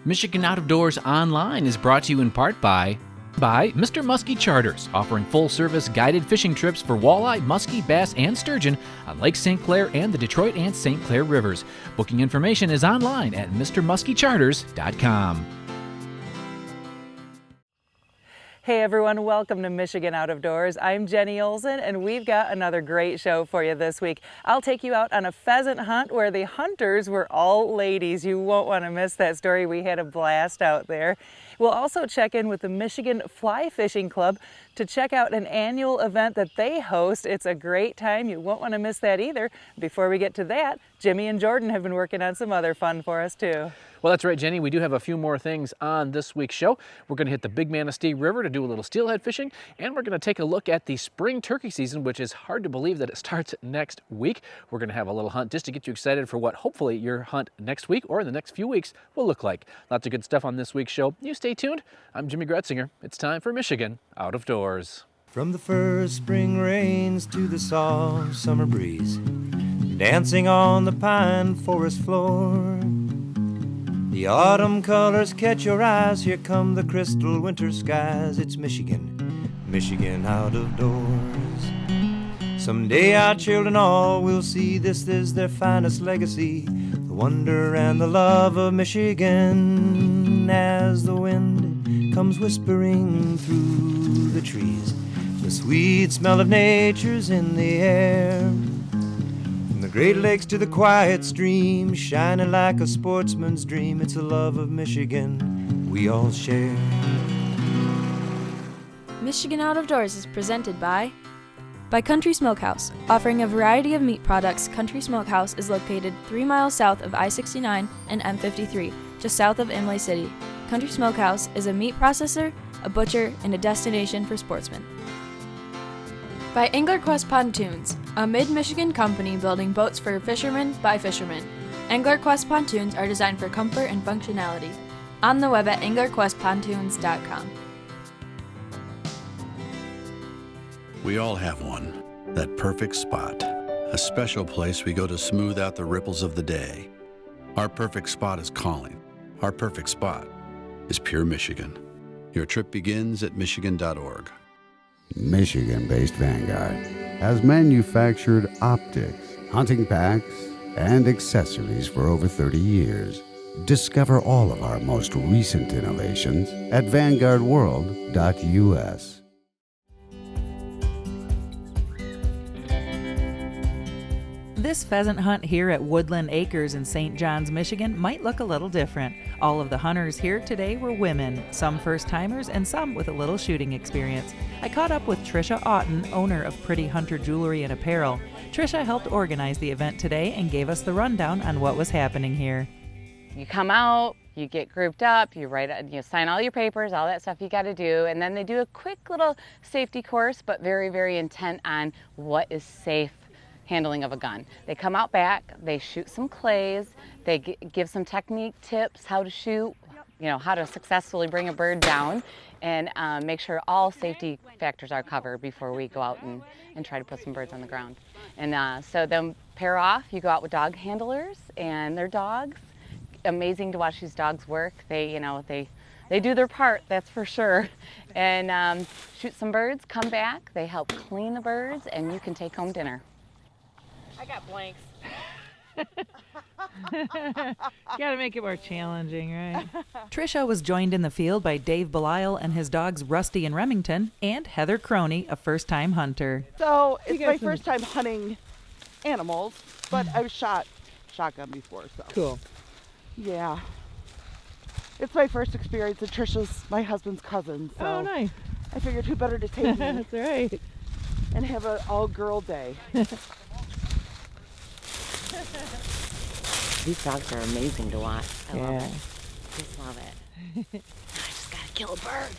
Michigan Out of Doors Online is brought to you in part by Mr. Muskie Charters, offering full-service guided fishing trips for walleye, muskie, bass, and sturgeon on Lake St. Clair and the Detroit and St. Clair rivers. Booking information is online at mrmuskiecharters.com. Hey everyone, welcome to Michigan Out of Doors. I'm Jenny Olson and we've got another great show for you this week. I'll take you out on a pheasant hunt where the hunters were all ladies. You won't want to miss that story. We had a blast out there. We'll also check in with the Michigan Fly Fishing Club to check out an annual event that they host. It's a great time. You won't want to miss that either. Before we get to that, Jimmy and Jordan have been working on some other fun for us too. Well, that's right, Jenny. We do have a few more things on this week's show. We're going to hit the Big Manistee River to do a little steelhead fishing, and we're going to take a look at the spring turkey season, which is hard to believe that it starts next week. We're going to have a little hunt just to get you excited for what hopefully your hunt next week or in the next few weeks will look like. Lots of good stuff on this week's show. You stay tuned. I'm Jimmy Gretzinger. It's time for Michigan Out of Doors. From the first spring rains to the soft summer breeze, dancing on the pine forest floor, the autumn colors catch your eyes. Here come the crystal winter skies. It's Michigan, Michigan out of doors. Someday our children all will see this is their finest legacy, the wonder and the love of Michigan. As the wind comes whispering through the trees, the sweet smell of nature's in the air. From the Great Lakes to the quiet stream, shining like a sportsman's dream, it's the love of Michigan we all share. Michigan Out of Doors is presented by Country Smokehouse. Offering a variety of meat products, Country Smokehouse is located 3 miles south of I-69 and M53, just south of Imlay City. Country Smokehouse is a meat processor, a butcher, and a destination for sportsmen. By Angler Quest Pontoons, a mid-Michigan company building boats for fishermen by fishermen. Angler Quest Pontoons are designed for comfort and functionality. On the web at anglerquestpontoons.com. We all have one, that perfect spot, a special place we go to smooth out the ripples of the day. Our perfect spot is calling. Our perfect spot is pure Michigan. Your trip begins at michigan.org. Michigan-based Vanguard has manufactured optics, hunting packs, and accessories for over 30 years. Discover all of our most recent innovations at vanguardworld.us. This pheasant hunt here at Woodland Acres in St. Johns, Michigan might look a little different. All of the hunters here today were women, some first-timers and some with a little shooting experience. I caught up with TRICIA, owner of Pretty Hunter Jewelry and Apparel. TRICIA helped organize the event today and gave us the rundown on what was happening here. You come out, you get grouped up, you sign all your papers, all that stuff you got to do, and then they do a quick little safety course, but very, very intent on what is safe handling of a gun. They come out back, they shoot some clays, they give some technique tips, how to shoot, how to successfully bring a bird down, and make sure all safety factors are covered before we go out and try to put some birds on the ground. And so then pair off, you go out with dog handlers and their dogs. Amazing to watch these dogs work. They do their part, that's for sure. And shoot some birds, come back, they help clean the birds, and you can take home dinner. I got blanks. Gotta make it more challenging, right? TRICIA was joined in the field by Dave Belisle and his dogs Rusty and Remington, and Heather Croney, a first-time hunter. So it's my first time hunting animals, but I've shot shotgun before, so. Cool. Yeah. It's my first experience, and Tricia's my husband's cousin, so. Oh, nice. I figured who better to take me. That's right. And have an all-girl day. These dogs are amazing to watch. I love it. Just love it. I just gotta kill a bird.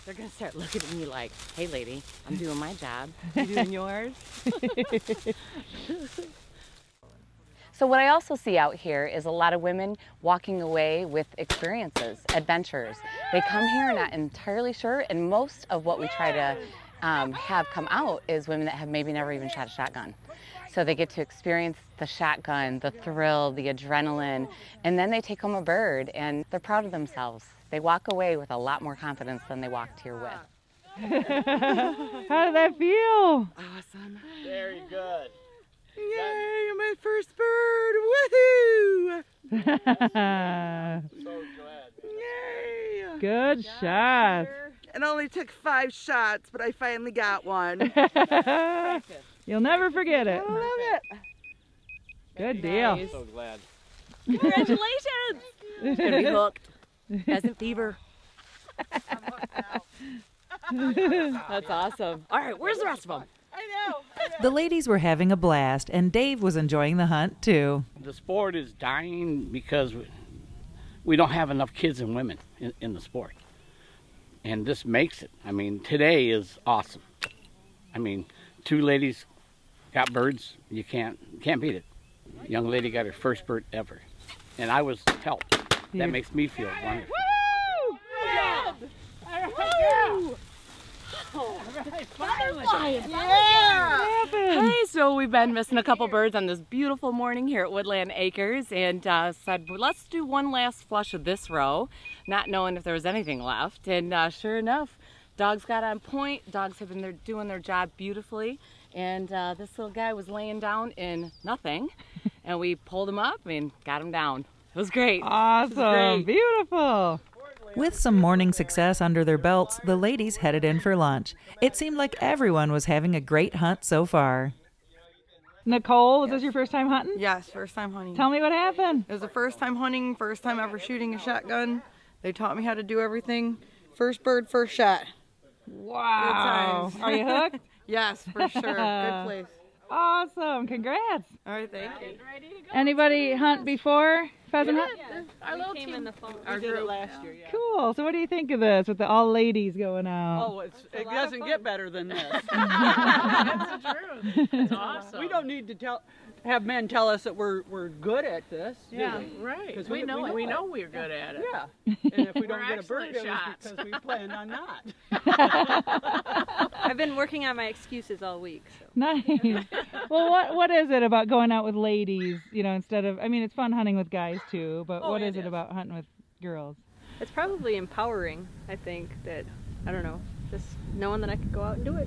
They're gonna start looking at me like, hey lady, I'm doing my job. You doing yours? So what I also see out here is a lot of women walking away with experiences, adventures. They come here not entirely sure, and most of what we try to have come out is women that have maybe never even shot a shotgun. So they get to experience the shotgun, the thrill, the adrenaline, and then they take home a bird and they're proud of themselves. They walk away with a lot more confidence than they walked here with. How did that feel? Awesome. Very good. Yay, my first bird. Woohoo! So glad. Yay! Good shot. It only took 5 shots, but I finally got one. You'll never forget it. I love it. Good deal. So glad. Congratulations! It's gonna be hooked. Pheasant fever. That's awesome. All right, where's the rest of them? I know. The ladies were having a blast, and Dave was enjoying the hunt too. The sport is dying because we don't have enough kids and women in the sport. And this makes it. I mean, today is awesome. I mean, 2 ladies got birds. You can't beat it. Young lady got her first bird ever. And I was helped. That makes me feel wonderful. Hey, so we've been missing a couple birds on this beautiful morning here at Woodland Acres, and said, well, let's do one last flush of this row, not knowing if there was anything left. And sure enough, dogs got on point. Dogs have been there doing their job beautifully, and this little guy was laying down in nothing, and we pulled him up and got him down. It was great. Awesome. Beautiful. With some morning success under their belts, the ladies headed in for lunch. It seemed like everyone was having a great hunt so far. Nicole, was this your first time hunting? Yes, first time hunting. Tell me what happened. It was the first time hunting, first time ever shooting a shotgun. They taught me how to do everything. First bird, first shot. Wow. Good times. Are you hooked? Yes, for sure. Good place. Awesome. Congrats. All right, thank you. Anybody hunt before? Pheasant hunt? Our little team in the phone. We did it last year, yeah. Cool. So what do you think of this with the all ladies going out? Oh, it doesn't get better than this. That's the truth. It's awesome. We don't need to have men tell us that we're good at this. Yeah, do we? right. 'Cause We know it. we're good at it. Yeah. And if we don't We're get a bird, excellent it was shots. because we planned on not. I've been working on my excuses all week. So. Nice. Well, what is it about going out with ladies, instead of, I mean, it's fun hunting with guys too, but what is it about hunting with girls? It's probably empowering, I think, that, I don't know, just knowing that I could go out and do it.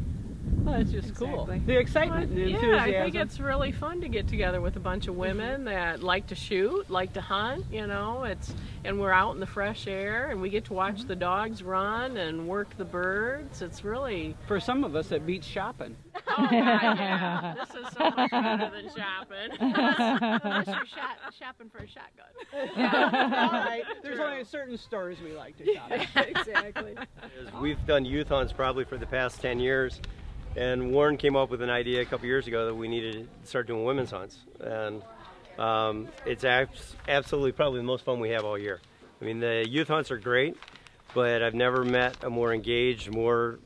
Well, it's just cool. Exactly. The excitement, the enthusiasm. Yeah, I think it's really fun to get together with a bunch of women that like to shoot, like to hunt, and we're out in the fresh air and we get to watch the dogs run and work the birds. It's really... For some of us, it beats shopping. Oh, God, yeah. This is so much better than shopping. Unless you're shopping for a shotgun. All right. There's only certain stores we like to shop at. Exactly. We've done youth hunts probably for the past 10 years. And Warren came up with an idea a couple years ago that we needed to start doing women's hunts. And it's absolutely probably the most fun we have all year. I mean, the youth hunts are great, but I've never met a more engaged, more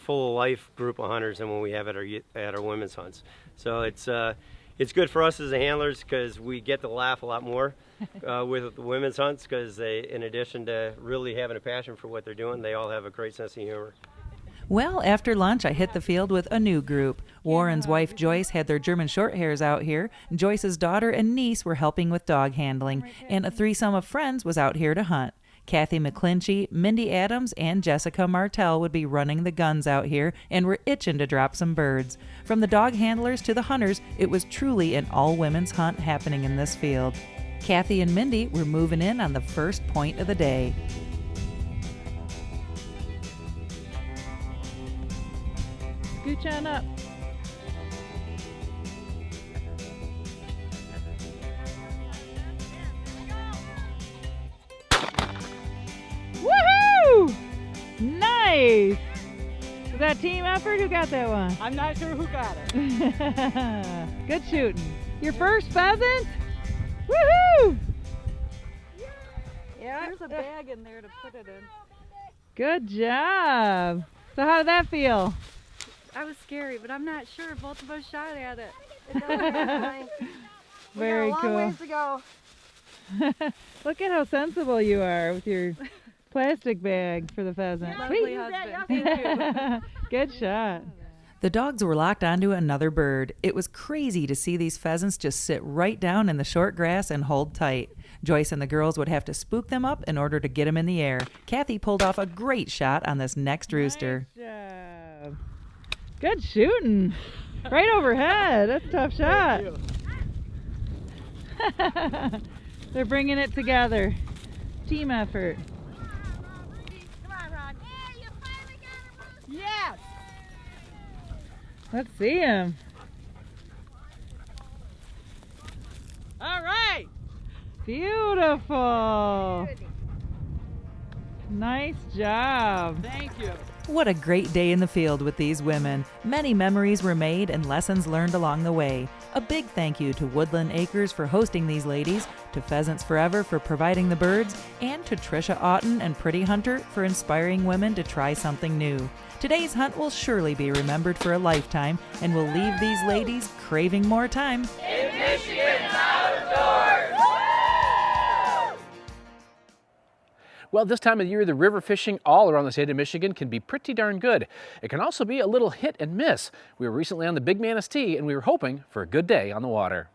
full of life group of hunters than when we have at our women's hunts. So it's good for us as the handlers because we get to laugh a lot more with the women's hunts because they, in addition to really having a passion for what they're doing, they all have a great sense of humor. Well, after lunch, I hit the field with a new group. Warren's wife, Joyce, had their German Shorthairs out here. Joyce's daughter and niece were helping with dog handling, and a threesome of friends was out here to hunt. Kathy McClinchy, Mindy Adams, and Jessica Martell would be running the guns out here and were itching to drop some birds. From the dog handlers to the hunters, it was truly an all-women's hunt happening in this field. Kathy and Mindy were moving in on the first point of the day. Scooch on up. Woohoo! Nice! Was that team effort? Who got that one? I'm not sure who got it. Good shooting. Your first pheasant? Woohoo! Yeah, there's a bag in there to put it in. Good job. So how did that feel? I was scary, but I'm not sure. Both of us shot at it. Very we got a long cool. ways to go. Look at how sensible you are with your plastic bag for the pheasant. Lovely husband. Good shot. The dogs were locked onto another bird. It was crazy to see these pheasants just sit right down in the short grass and hold tight. Joyce and the girls would have to spook them up in order to get them in the air. Kathy pulled off a great shot on this next rooster. Nice job. Good shooting. Right overhead. That's a tough shot. They're bringing it together. Team effort. Come on, Ron. Hey, you finally got a rooster. Yes. Let's see him. All right. Beautiful. Nice job. Thank you. What a great day in the field with these women. Many memories were made and lessons learned along the way. A big thank you to Woodland Acres for hosting these ladies, to Pheasants Forever for providing the birds, and to TRICIA AUTEN and Pretty Hunter for inspiring women to try something new. Today's hunt will surely be remembered for a lifetime and will leave these ladies craving more time. In Michigan's Out of Doors. Well, this time of year, the river fishing all around the state of Michigan can be pretty darn good. It can also be a little hit and miss. We were recently on the Big Manistee, and we were hoping for a good day on the water.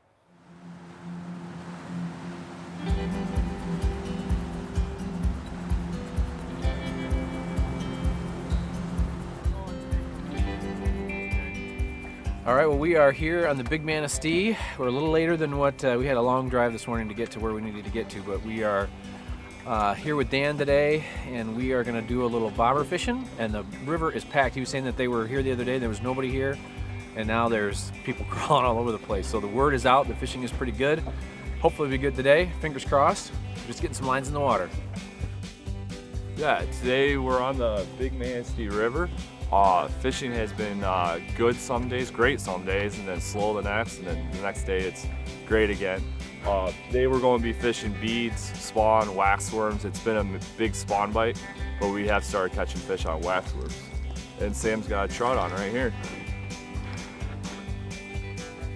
All right, well, we are here on the Big Manistee. We're a little later than what we had a long drive this morning to get to where we needed to get to, but we are here with Dan today, and we are going to do a little bobber fishing, and the river is packed. He was saying that they were here the other day, there was nobody here, and now there's people crawling all over the place. So the word is out, the fishing is pretty good. Hopefully it'll be good today, fingers crossed. Just getting some lines in the water. Yeah, today we're on the Big Manistee River. Fishing has been good some days, great some days, and then slow the next, and then the next day it's great again. Today we're going to be fishing beads, spawn, waxworms. It's been a big spawn bite, but we have started catching fish on waxworms. And Sam's got a trout on right here.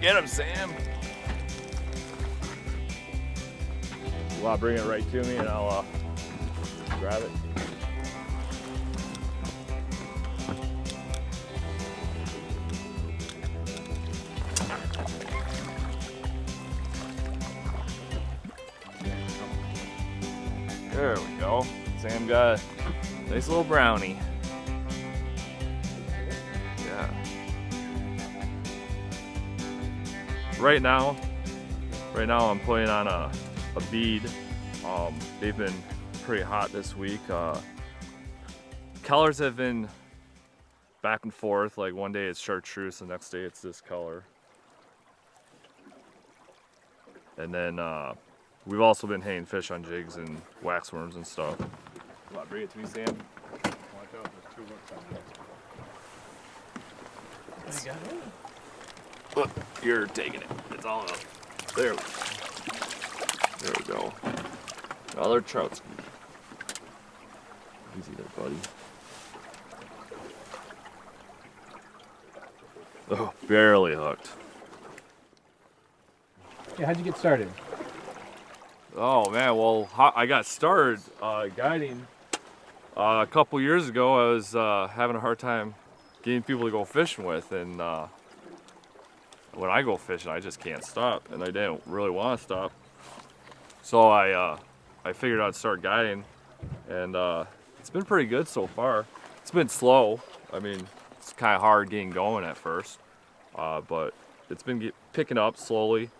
Get him, Sam! Well, bring it right to me and I'll grab it. There we go. Sam got a nice little brownie. Yeah. Right now I'm putting on a bead. They've been pretty hot this week. Colors have been back and forth. Like one day it's chartreuse, the next day it's this color. And then we've also been hanging fish on jigs and waxworms and stuff. Come on, bring it to me, Sam. Watch out, there's 2 hooks on there. You got it? Look, you're taking it. It's all up. There we go. Another trout. Easy there, buddy. Oh, barely hooked. Yeah, how'd you get started? Oh man, well, I got started guiding a couple years ago. I was having a hard time getting people to go fishing with, and when I go fishing, I just can't stop, and I didn't really want to stop. So I figured I'd start guiding, and it's been pretty good so far. It's been slow. I mean, it's kind of hard getting going at first, but it's been picking up slowly.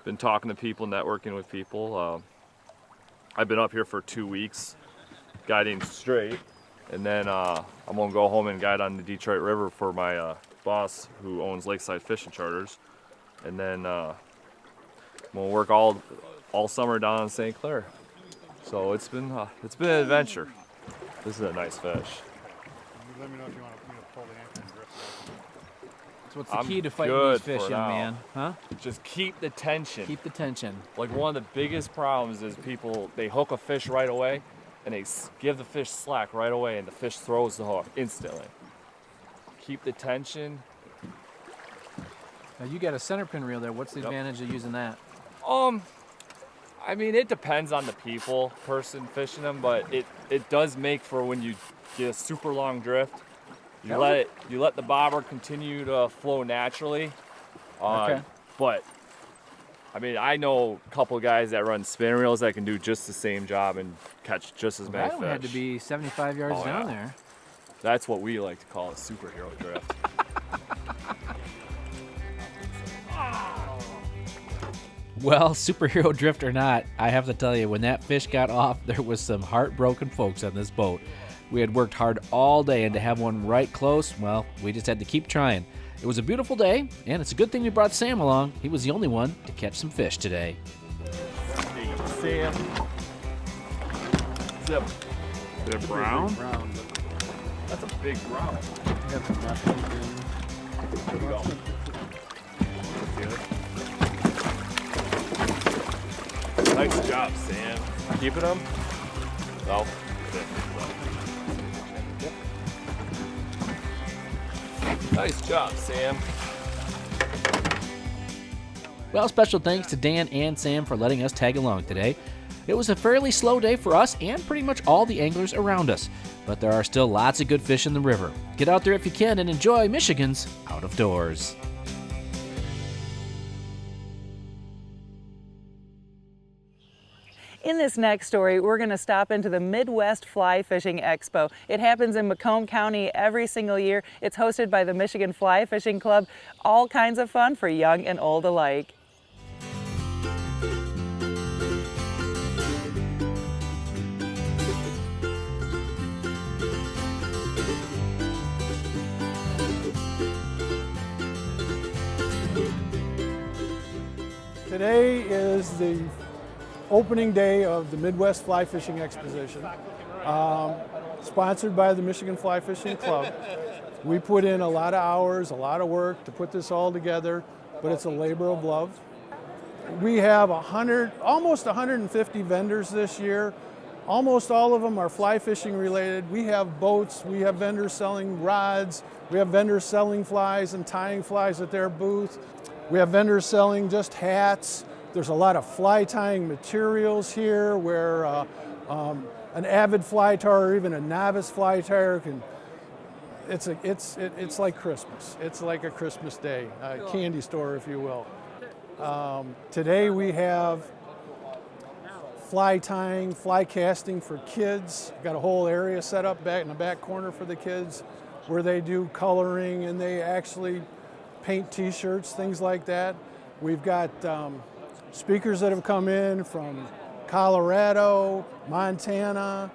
Been talking to people, networking with people. I've been up here for 2 weeks guiding straight, and then I'm gonna go home and guide on the Detroit River for my boss who owns Lakeside Fishing Charters, and then I'm gonna work all summer down in St. Clair. So it's been an adventure. This is a nice fish. Let me know if you want me to pull the anchor and grip. So what's the key to fighting these fish, young man? Huh? Just keep the tension. Keep the tension. Like one of the biggest problems is people, they hook a fish right away and they give the fish slack right away and the fish throws the hook instantly. Keep the tension. Now you got a center pin reel there. What's the advantage of using that? I mean, it depends on the person fishing them, but it does make for when you get a super long drift, You let the bobber continue to flow naturally. Okay. But I mean, I know a couple guys that run spin reels that can do just the same job and catch just as many That fish. had to be 75 yards Oh, down yeah. there. That's what we like to call a superhero drift. Well, superhero drift or not, I have to tell you, when that fish got off, there was some heartbroken folks on this boat. We had worked hard all day, and to have one right close, well, we just had to keep trying. It was a beautiful day, and it's a good thing we brought Sam along. He was the only one to catch some fish today. Hey, Sam. Is that brown? That's a big brown. There we go. Nice job, Sam. Keeping them? No. Nice job, Sam. Well, special thanks to Dan and Sam for letting us tag along today. It was a fairly slow day for us and pretty much all the anglers around us, but there are still lots of good fish in the river. Get out there if you can and enjoy Michigan's Out of Doors. In this next story, we're going to stop into the Midwest Fly Fishing Expo. It happens in Macomb County every single year. It's hosted by the Michigan Fly Fishing Club. All kinds of fun for young and old alike. Today is the opening day of the Midwest Fly Fishing Exposition, sponsored by the Michigan Fly Fishing Club. We put in a lot of hours, a lot of work to put this all together, but it's a labor of love. We have almost 150 vendors this year. Almost all of them are fly fishing related. We have boats, we have vendors selling rods, we have vendors selling flies and tying flies at their booth. We have vendors selling just hats. There's a lot of fly tying materials here where an avid fly tyer or even a novice fly tyer can. It's like Christmas. It's like a Christmas day, a candy store, if you will. Today we have fly tying, fly casting for kids. Got a whole area set up back in the back corner for the kids where they do coloring and they actually paint t-shirts, things like that. We've got speakers that have come in from Colorado, Montana,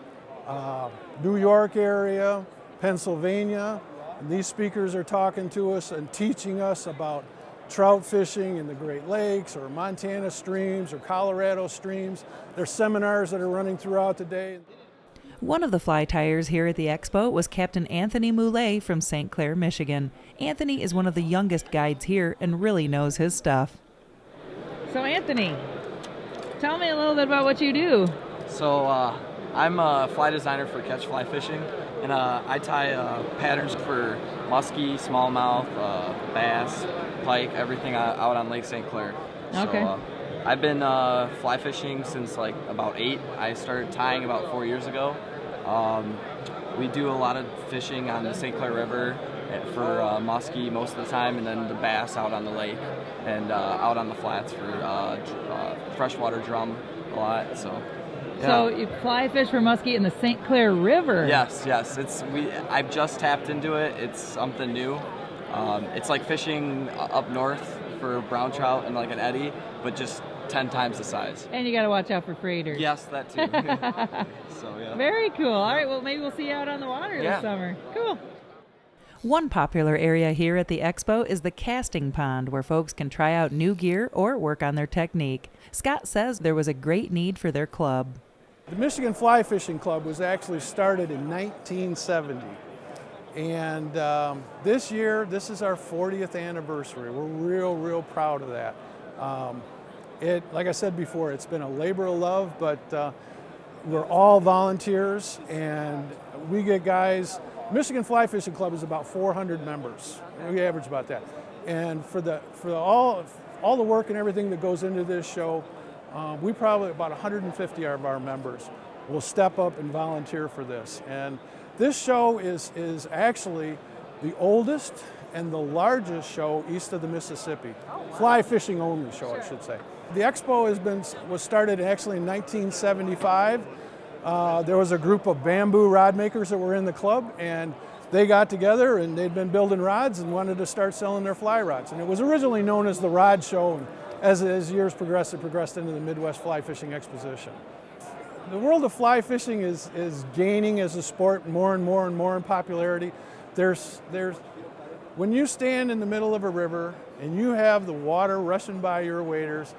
New York area, Pennsylvania. And these speakers are talking to us and teaching us about trout fishing in the Great Lakes or Montana streams or Colorado streams. There's seminars that are running throughout the day. One of the fly tyers here at the expo was Captain Anthony Moulet from St. Clair, Michigan. Anthony is one of the youngest guides here and really knows his stuff. So Anthony, tell me a little bit about what you do. So I'm a fly designer for catch fly fishing, and I tie patterns for muskie, smallmouth, bass, pike, everything out on Lake St. Clair. Okay. So, I've been fly fishing since like about 8. I started tying about 4 years ago. We do a lot of fishing on the St. Clair River for muskie most of the time, and then the bass out on the lake and out on the flats for freshwater drum a lot. So, yeah. So you fly fish for muskie in the St. Clair River? Yes. I've just tapped into it. It's something new. It's like fishing up north for brown trout and like an eddy, but just 10 times the size. And you got to watch out for freighters. Yes, that too. So yeah. Very cool. All right, well maybe we'll see you out on the water this summer. Cool. One popular area here at the expo is the casting pond, where folks can try out new gear or work on their technique. Scott says there was a great need for their club. The Michigan Fly Fishing Club was actually started in 1970. And this year, this is our 40th anniversary. We're real proud of that. Like I said before, it's been a labor of love, but we're all volunteers, and we get guys. Michigan Fly Fishing Club is about 400 members. We average about that. And for all the work and everything that goes into this show, we probably about 150 of our members will step up and volunteer for this. And this show is actually the oldest and the largest show east of the Mississippi. Fly fishing only show, I should say. The expo was started actually in 1975. There was a group of bamboo rod makers that were in the club, and they got together and they'd been building rods and wanted to start selling their fly rods. And it was originally known as the Rod Show, and as years progressed, it progressed into the Midwest Fly Fishing Exposition. The world of fly fishing is gaining as a sport more and more and more in popularity. When you stand in the middle of a river and you have the water rushing by your waders,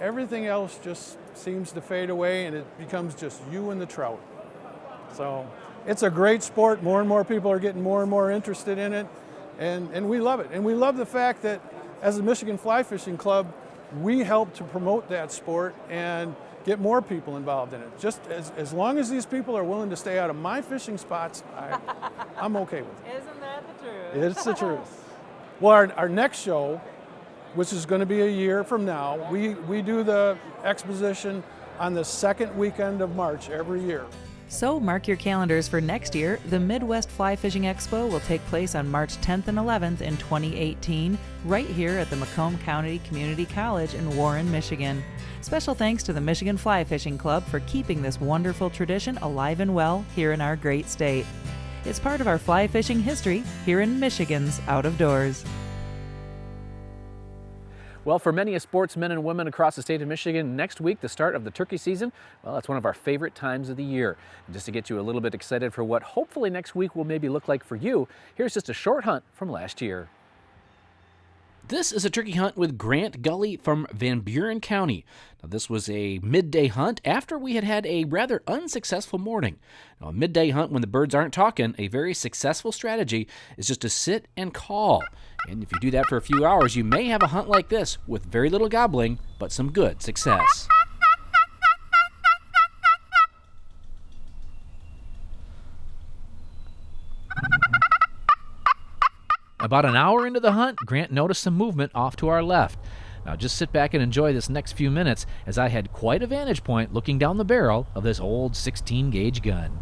everything else just seems to fade away and it becomes just you and the trout. So it's a great sport. More and more people are getting more and more interested in it, and we love it. And we love the fact that as the Michigan Fly Fishing Club, we help to promote that sport and get more people involved in it. Just as long as these people are willing to stay out of my fishing spots, I'm okay with it. Isn't that the truth? It's the truth. Well, our next show, which is going to be a year from now, we do the exposition on the second weekend of March every year. So mark your calendars for next year. The Midwest Fly Fishing Expo will take place on March 10th and 11th in 2018, right here at the Macomb County Community College in Warren, Michigan. Special thanks to the Michigan Fly Fishing Club for keeping this wonderful tradition alive and well here in our great state. It's part of our fly fishing history here in Michigan's Out of Doors. Well, for many sportsmen and women across the state of Michigan, next week, the start of the turkey season, well, that's one of our favorite times of the year. And just to get you a little bit excited for what hopefully next week will maybe look like for you, here's just a short hunt from last year. This is a turkey hunt with Grant Gully from Van Buren County. Now, this was a midday hunt after we had a rather unsuccessful morning. Now, a midday hunt when the birds aren't talking, a very successful strategy is just to sit and call. And if you do that for a few hours, you may have a hunt like this with very little gobbling, but some good success. About an hour into the hunt, Grant noticed some movement off to our left. Now just sit back and enjoy this next few minutes as I had quite a vantage point looking down the barrel of this old 16-gauge gun.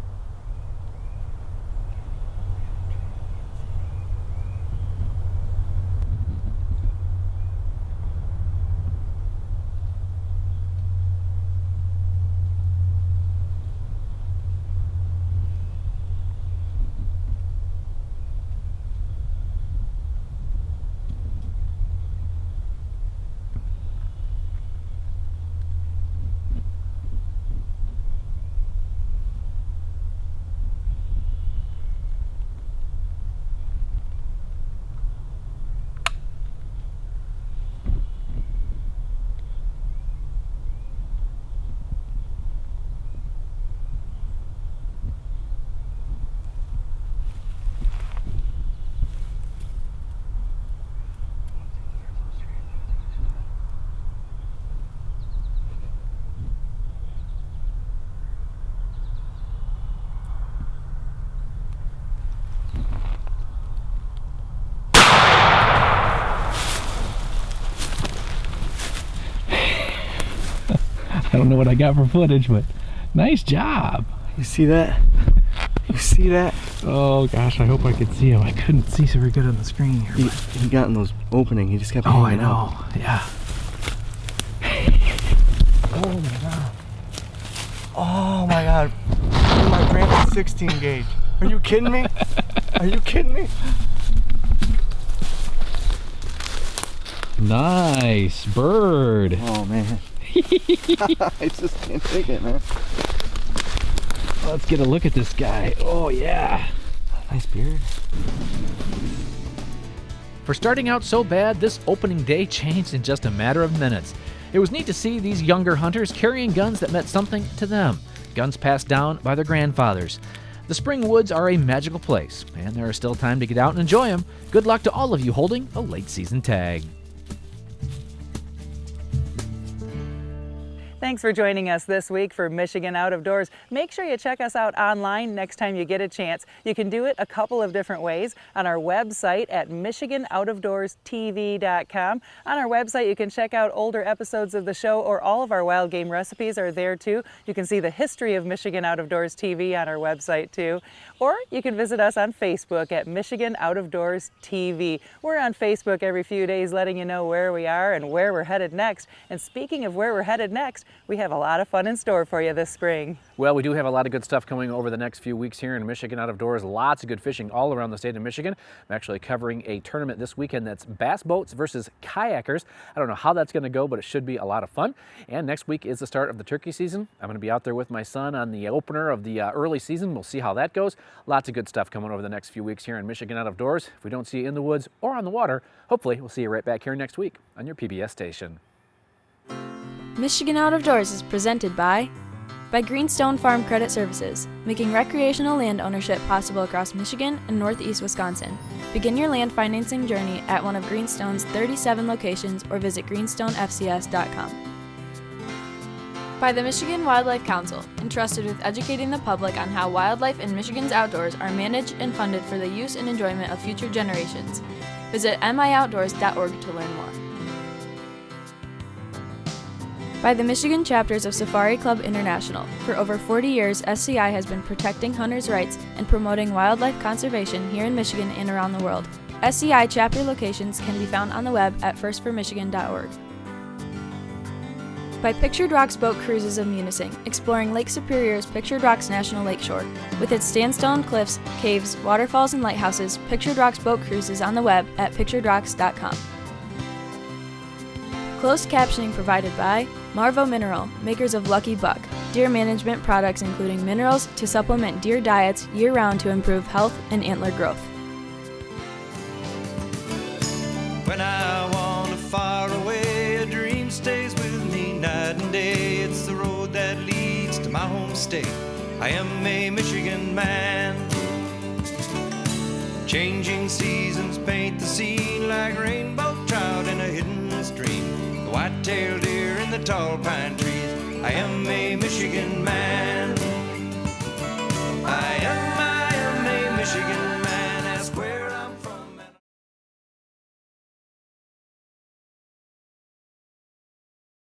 I don't know what I got for footage, but nice job. You see that? You see that? Oh gosh, I hope I could see him. I couldn't see so very good on the screen here. He got in those opening. He just kept Oh, I hanging know. out. Yeah. Oh my god. Oh my god. My grandpa's 16 gauge. Are you kidding me? Are you kidding me? Nice bird. Oh man. I just can't take it, man. Let's get a look at this guy. Oh yeah. Nice beard. For starting out so bad, this opening day changed in just a matter of minutes. It was neat to see these younger hunters carrying guns that meant something to them, guns passed down by their grandfathers. The spring woods are a magical place, and there is still time to get out and enjoy them. Good luck to all of you holding a late season tag. Thanks for joining us this week for Michigan Out of Doors. Make sure you check us out online next time you get a chance. You can do it a couple of different ways on our website at MichiganOutofDoorsTV.com. On our website, you can check out older episodes of the show, or all of our wild game recipes are there too. You can see the history of Michigan Out of Doors TV on our website too. Or you can visit us on Facebook at Michigan Out of Doors TV. We're on Facebook every few days letting you know where we are and where we're headed next. And speaking of where we're headed next, we have a lot of fun in store for you this spring. Well, we do have a lot of good stuff coming over the next few weeks here in Michigan Out of Doors. Lots of good fishing all around the state of Michigan. I'm actually covering a tournament this weekend that's bass boats versus kayakers. I don't know how that's going to go, but it should be a lot of fun. And next week is the start of the turkey season. I'm going to be out there with my son on the opener of the early season. We'll see how that goes. Lots of good stuff coming over the next few weeks here in Michigan Out of Doors. If we don't see you in the woods or on the water, hopefully we'll see you right back here next week on your PBS station. Michigan Out of Doors is presented by Greenstone Farm Credit Services, making recreational land ownership possible across Michigan and northeast Wisconsin. Begin your land financing journey at one of Greenstone's 37 locations or visit greenstonefcs.com. By the Michigan Wildlife Council, entrusted with educating the public on how wildlife in Michigan's outdoors are managed and funded for the use and enjoyment of future generations. Visit mioutdoors.org to learn more. By the Michigan chapters of Safari Club International. For over 40 years, SCI has been protecting hunters' rights and promoting wildlife conservation here in Michigan and around the world. SCI chapter locations can be found on the web at firstformichigan.org. By Pictured Rocks Boat Cruises of Munising, exploring Lake Superior's Pictured Rocks National Lakeshore. With its sandstone cliffs, caves, waterfalls, and lighthouses, Pictured Rocks Boat Cruises on the web at picturedrocks.com. Closed captioning provided by Marvo Mineral, makers of Lucky Buck, deer management products including minerals to supplement deer diets year-round to improve health and antler growth. When I wander far away, a dream stays with me night and day. It's the road that leads to my home state. I am a Michigan man. Changing seasons paint the scene like rainbow trout in a hidden stream. The white-tailed deer in the tall pine trees. I am a Michigan man.